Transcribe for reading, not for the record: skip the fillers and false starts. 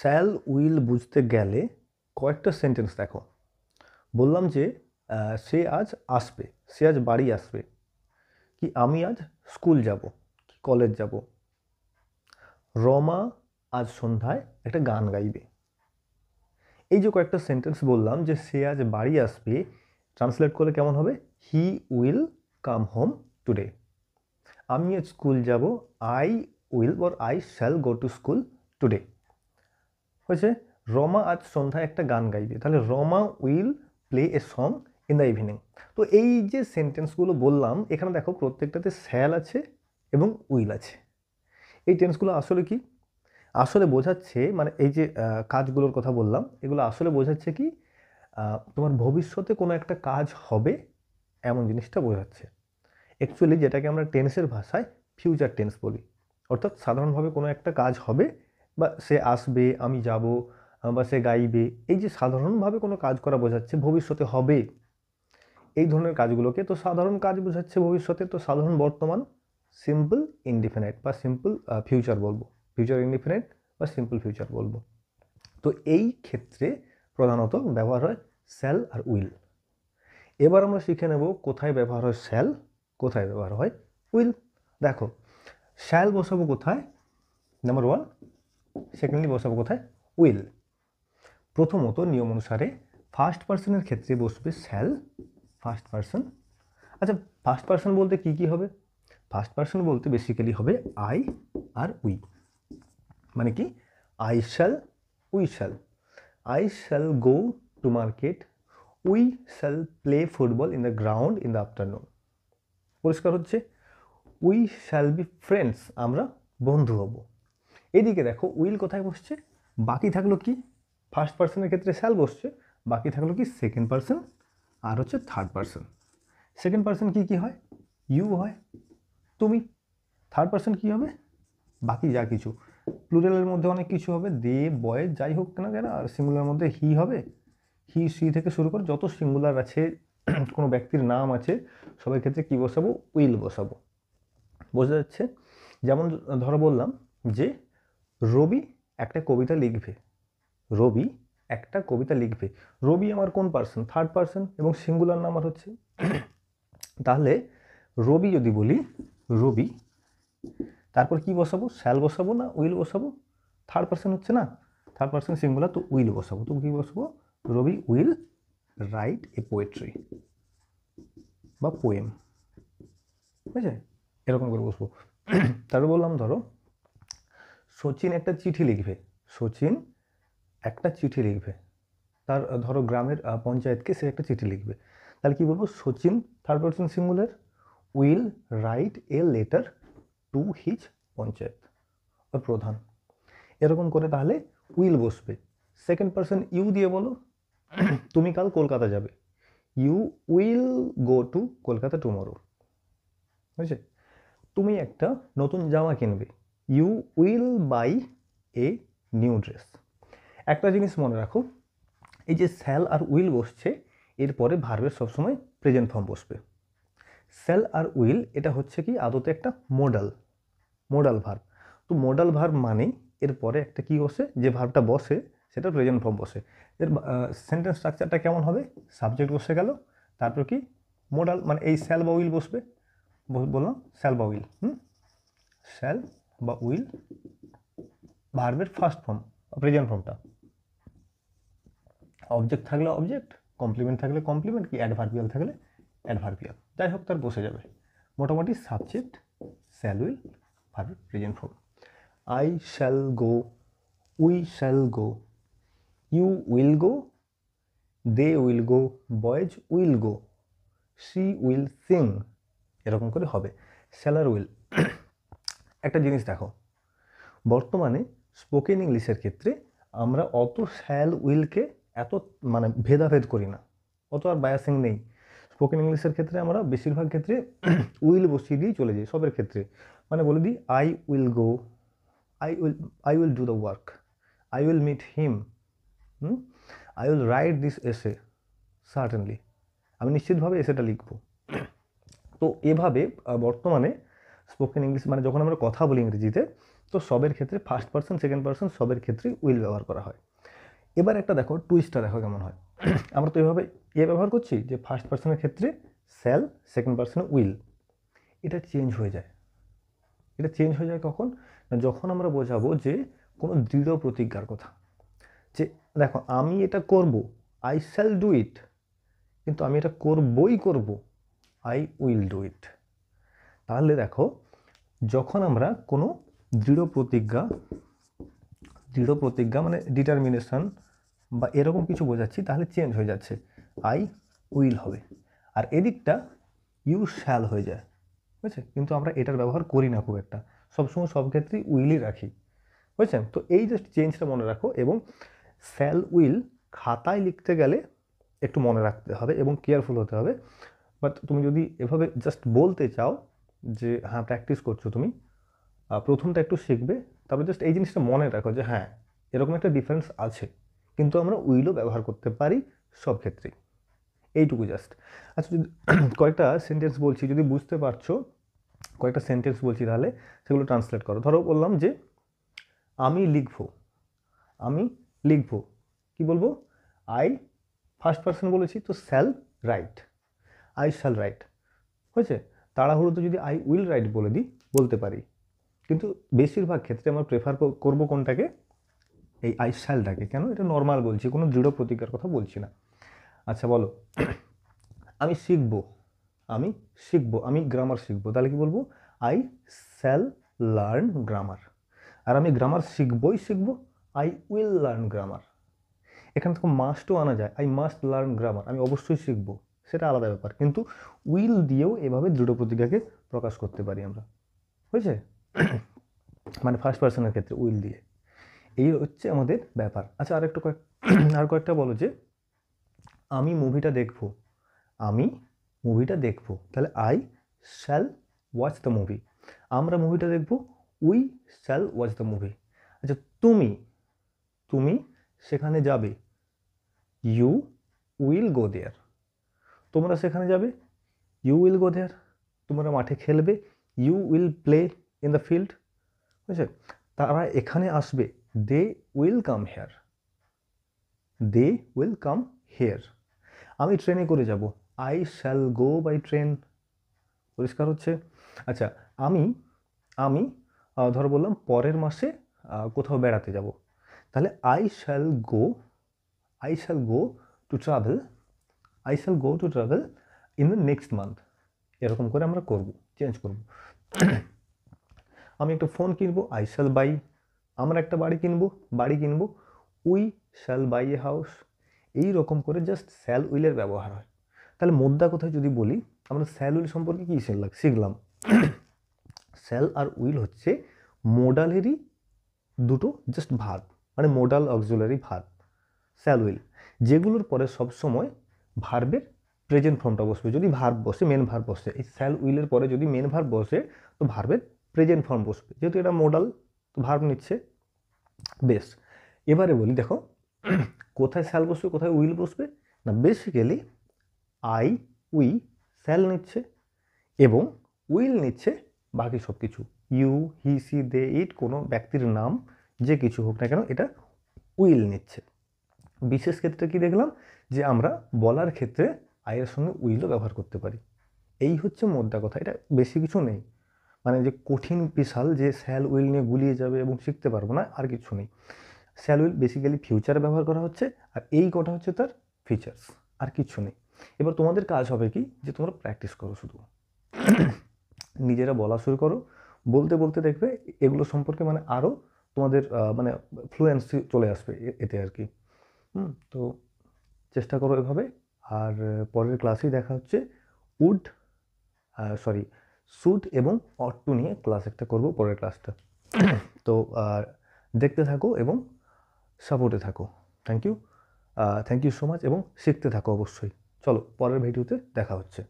Shall will বুঝতে গেলে কয়েকটা সেন্টেন্স দেখো। বললাম যে সে আজ আসবে, সে আজ বাড়ি আসবে, কি আমি আজ স্কুল যাব, কি কলেজ যাব। রমা আজ সন্ধ্যায় একটা গান গাইবে। এই যে কয়েকটা সেন্টেন্স বললাম যে সে আজ বাড়ি আসবে, ট্রান্সলেট করলে কেমন হবে? He will come home today. আমি আজ স্কুল যাব, I will or I shall go to school today. হয়েছে। রমা আজ সন্ধ্যায় একটা গান গাইবে, তাহলে Rama will play a song in the evening. তো এই যে সেন্টেন্সগুলো বললাম, এখানে দেখো প্রত্যেকটাতে শ্যাল আছে এবং উইল আছে। এই টেন্সগুলো আসলে কি? আসলে বোঝাচ্ছে, মানে এই যে কাজগুলোর কথা বললাম, এগুলো আসলে বোঝাচ্ছে কি তোমার ভবিষ্যতে কোনো একটা কাজ হবে এমন জিনিসটা বোঝাচ্ছে। অ্যাকচুয়ালি যেটাকে আমরা টেন্সের ভাষায় ফিউচার টেন্স বলি। অর্থাৎ সাধারণভাবে কোনো একটা কাজ হবে, বা সে আসবে, আমি যাব, বা সে গাইবে, এই যে সাধারণভাবে কোনো কাজ করা বোঝাচ্ছে ভবিষ্যতে হবে, এই ধরনের কাজগুলোকে তো সাধারণ কাজ বোঝাচ্ছে ভবিষ্যতে। তো সাধারণ বর্তমান, সিম্পল ইনডিফিনাইট বা সিম্পল ফিউচার বলবো, ফিউচার ইনডিফিনাইট বা সিম্পল ফিউচার বলবো। তো এই ক্ষেত্রে প্রধানত ব্যবহার হয় শ্যাল আর উইল। এবার আমরা শিখে নেব কোথায় ব্যবহার হয় শ্যাল, কোথায় ব্যবহার হয় উইল। দেখো, শ্যাল বসাবো কোথায়? Number one. সেকেন্ডলি বসাবো কোথায়? উইল। প্রথমত নিয়ম অনুসারে ফার্স্ট পার্সনের ক্ষেত্রে বসবে শ্যাল, ফার্স্ট পার্সন। আচ্ছা, ফার্স্ট পার্সন বলতে কি কি হবে? ফার্স্ট পার্সন বলতে বেসিক্যালি হবে আই আর উই। মানে কি? I shall, we shall. I shall go to market, we shall play football in the ground in the afternoon. পরিষ্কার হচ্ছে? উই শ্যাল বি ফ্রেন্ডস, আমরা বন্ধু হব। এদিকে দেখো উইল কোথায় বসছে? বাকি থাকলো কি? ফার্স্ট পার্সনের ক্ষেত্রে শ্যাল বসছে, বাকি থাকলো কি? সেকেন্ড পার্সন আর হচ্ছে থার্ড পার্সন। সেকেন্ড পার্সন কি কি হয়? ইউ হয়, তুমি। থার্ড পার্সন কি হবে? বাকি যা কিছু। প্লুরালের মধ্যে অনেক কিছু হবে, দে, বয়, যাই হোক না কেন। আর সিঙ্গুলার মধ্যে হি হবে, হি সি থেকে শুরু করে যত সিঙ্গুলার আছে, কোনো ব্যক্তির নাম আছে, সবার ক্ষেত্রে কি বসাবো? উইল বসাবো। বোঝা যাচ্ছে? যেমন ধরো বললাম যে রবি একটা কবিতা লিখবে, রবি একটা কবিতা লিখবে। রবি আমার কোন পার্সন? থার্ড পার্সন, এবং সিঙ্গুলার নাম্বার হচ্ছে। তাহলে রবি যদি বলি রবি, তারপর কি বসাবো? শ্যাল বসাবো না উইল বসাবো? থার্ড পার্সন হচ্ছে না, থার্ড পার্সন সিঙ্গুলার, তো উইল বসাবো। তো কি বসাবো? রবি উইল রাইট এ পোয়েট্রি বা পোয়েম। বুঝেছে? এরকম করে বসবো। তারপর বললাম ধরো সচিন একটা চিঠি লিখবে, সচিন একটা চিঠি লিখবে, তার ধরো গ্রামের পঞ্চায়েতকে সে একটা চিঠি লিখবে। তাহলে কি বলবো? Sachin third person singular will write a letter to his panchayat বা প্রধান। এরকম করে তাহলে উইল বসবে। সেকেন্ড পার্সন ইউ দিয়ে বলো, তুমি কাল কলকাতা যাবে, you will go to Kolkata tomorrow. বুঝছে? তুমি একটা নতুন জামা কিনবে, you will buy a new dress. একটা জিনিস মনে রাখো, এই যে শ্যাল আর উইল বসছে, এরপরে ভার্বের সবসময় প্রেজেন্ট ফর্ম বসবে। শ্যাল আর উইল এটা হচ্ছে কি আদতে একটা মোডাল, মোডাল ভার্ব। তো মোডাল ভার্ব মানে এরপরে একটা কি বসে, যে ভার্বটা বসে সেটা প্রেজেন্ট ফর্ম বসে। এর সেন্টেন্স স্ট্রাকচারটা কেমন হবে? সাবজেক্ট বসে গেল, তারপর কি মোডাল, মানে এই শ্যাল বা উইল বসবে। বললাম শ্যাল বা উইল, শ্যাল বা উইল ভার্বের ফার্স্ট ফর্ম, প্রেজেন্ট ফর্মটা। অবজেক্ট থাকলে অবজেক্ট, কমপ্লিমেন্ট থাকলে কমপ্লিমেন্ট, কি অ্যাডভার্বিয়াল থাকলে অ্যাডভার্বিয়াল, যাই হোক তার বসে যাবে। মোটামুটি সাবজেক্ট, শ্যাল উইল, ভার্বের present form. I shall go, we shall go, you will go, they will go, boys will go, she will sing. এরকম করে হবে শ্যাল আর উইল। একটা জিনিস দেখো, বর্তমানে স্পোকেন ইংলিশের ক্ষেত্রে আমরা অত শ্যাল উইলকে এত মানে ভেদাভেদ করি না, অত আর বায়াসিং নেই। স্পোকেন ইংলিশের ক্ষেত্রে আমরা বেশিরভাগ ক্ষেত্রে উইল বসিয়ে দিয়ে চলে যাই সবের ক্ষেত্রে। মানে বলে দিই I will go, I will do the work, I will meet him, I will write this essay certainly, আমি নিশ্চিতভাবে এসেটা লিখব। তো এভাবে বর্তমানে স্পোকেন ইংলিশ, মানে যখন আমরা কথা বলি ইংরেজিতে, তো সবের ক্ষেত্রে ফার্স্ট পার্সন সেকেন্ড পার্সন সবের ক্ষেত্রেই উইল ব্যবহার করা হয়। এবার একটা দেখো টুইস্টটা দেখো কেমন হয়। আমরা তো এভাবে ব্যবহার করছি যে ফার্স্ট পার্সনের ক্ষেত্রে শ্যাল, সেকেন্ড পার্সনে উইল। এটা চেঞ্জ হয়ে যায়। এটা চেঞ্জ হয়ে যায় কখন? না যখন আমরা বোঝাবো যে কোনো দৃঢ় প্রতিজ্ঞার কথা, যে দেখো আমি এটা করব, আই শ্যাল ডু ইট, কিন্তু আমি এটা করবই করব, আই উইল ডু ইট। তাহলে দেখো যখন আমরা কোনো দৃঢ় প্রতিজ্ঞা মানে ডিটারমিনেশন বা এরকম কিছু বোঝাচ্ছি, তাহলে চেঞ্জ হয়ে যাচ্ছে, আই উইল হবে। আর এদিকটা ইউ শ্যাল হয়ে যায়, বুঝছে? কিন্তু আমরা এটার ব্যবহার করি না খুব একটা, সবসময় সব ক্ষেত্রেই উইলই রাখি, বুঝছেন? তো এই জাস্ট চেঞ্জটা মনে রাখো। এবং শ্যাল উইল খাতায় লিখতে গেলে একটু মনে রাখতে হবে এবং কেয়ারফুল হতে হবে। বাট তুমি যদি এভাবে জাস্ট বলতে চাও যে হ্যাঁ প্র্যাকটিস করছো তুমি, প্রথমটা একটু শিখবে, তারপরে জাস্ট এই জিনিসটা মনে রাখো যে হ্যাঁ এরকম একটা ডিফারেন্স আছে, কিন্তু আমরা উইলও ব্যবহার করতে পারি সব ক্ষেত্রেই। এইটুকু জাস্ট। আচ্ছা যদি কয়েকটা সেন্টেন্স বলছি, যদি বুঝতে পারছো, কয়েকটা সেন্টেন্স বলছি তাহলে সেগুলো ট্রান্সলেট করো। ধরো বললাম যে আমি লিখবো, কি বলবো? আই, ফার্স্ট পার্সন বলেছি তো shall write, I shall write, হয়েছে? তাড়াহুড়োতে যদি আই উইল রাইট বলতে পারি, কিন্তু বেশিরভাগ ক্ষেত্রে আমরা প্রেফার করবো কোনটাকে? এই আই শ্যালটাকে। কেন? এটা নর্মাল বলছি, কোনো দৃঢ় প্রতিজ্ঞার কথা বলছি না। আচ্ছা বলো, আমি শিখবো, আমি গ্রামার শিখবো, তাহলে কি বলবো? I shall learn grammar. আর আমি গ্রামার শিখবই শিখবো, আই উইল লার্ন গ্রামার। এখান থেকে মাস্টও আনা যায়, আই মাস্ট লার্ন গ্রামার, আমি অবশ্যই শিখবো, সেটা আলাদা ব্যাপার। কিন্তু উইল দিয়েও এভাবে দৃঢ় প্রতিজ্ঞাকে প্রকাশ করতে পারি আমরা, বুঝছে? মানে ফার্স্ট পার্সনের ক্ষেত্রে উইল দিয়ে। এই হচ্ছে আমাদের ব্যাপার। আচ্ছা আর কয়েকটা বলো যে আমি মুভিটা দেখবো, তাহলে I shall watch the movie. আমরা মুভিটা দেখবো, we shall watch the movie. আচ্ছা তুমি সেখানে যাবে, ইউ উইল গো দেয়ার। তোমরা সেখানে যাবে, ইউ উইল গো দেয়ার। তোমরা মাঠে খেলবে, you will play in the field, বুঝছে? তারা এখানে আসবে, দে উইল কাম হেয়ার। আমি ট্রেনে করে যাব, I shall go by train. পরিষ্কার হচ্ছে? আচ্ছা আমি ধরো বললাম পরের মাসে কোথাও বেড়াতে যাব, তাহলে I shall go to travel in the next month. এরকম করে আমরা চেঞ্জ করব। আমি একটা ফোন কিনবো, আই শ্যাল বাই। আমরা একটা বাড়ি কিনবো, we shall buy a house. এই রকম করে জাস্ট শ্যাল উইলের ব্যবহার হয়। তাহলে মোদ্দা কথায় যদি বলি, আমরা শ্যাল উইল সম্পর্কে কী শিখলাম? শ্যাল আর উইল হচ্ছে মোডালেরই দুটো জাস্ট ভার্ব, মানে modal auxiliary verb, shall will, যেগুলোর পরে সবসময় ভার্বের প্রেজেন্ট ফর্মটা বসবে। যদি ভার্ব বসে, মেন ভার্ব বসে, এই শ্যাল উইলের পরে যদি মেন ভার্ব বসে তো ভার্বের প্রেজেন্ট ফর্ম বসবে, যেহেতু এটা মোডাল তো ভার্ব নিচ্ছে। বেশ, এবারে বলি দেখো কোথায় শ্যাল বসবে, কোথায় উইল বসবে? না বেসিক্যালি আই, উই, শ্যাল নিচ্ছে এবং উইল নিচ্ছে বাকি সব কিছু, ইউ, হি, সি, দে, ইট, কোনো ব্যক্তির নাম যে কিছু হোক না কেন, এটা উইল নিচ্ছে। বিশেষ ক্ষেত্রে কি দেখলাম? যে আমরা বলার ক্ষেত্রে আইয়ের সঙ্গে উইলও ব্যবহার করতে পারি। এই হচ্ছে মোদ্দা কথা, এটা বেশি কিছু নেই। মানে যে কঠিন বিশাল যে শ্যাল উইল নিয়ে গুলিয়ে যাবে এবং শিখতে পারবো না, আর কিছু নেই। শ্যাল উইল বেসিক্যালি ফিউচারে ব্যবহার করা হচ্ছে, আর এই কটা হচ্ছে তার ফিচার্স, আর কিছু নেই। এবার তোমাদের কাজ হবে কি, যে তোমরা প্র্যাকটিস করো, শুধু নিজেরা বলা শুরু করো, বলতে বলতে দেখবে এগুলো সম্পর্কে মানে আরও তোমাদের মানে ফ্লুয়েন্সি চলে আসবে এতে আর কি। তো চেষ্টা করো এভাবে। আর পরের ক্লাসেই দেখা হচ্ছে শুড এবং অট টু নিয়ে ক্লাস একটা করবো পরের ক্লাসটা। তো দেখতে থাকো এবং সাপোর্টে থাকো। থ্যাংক ইউ সো মাচ, এবং শিখতে থাকো অবশ্যই। চলো পরের ভিডিওতে দেখা হচ্ছে।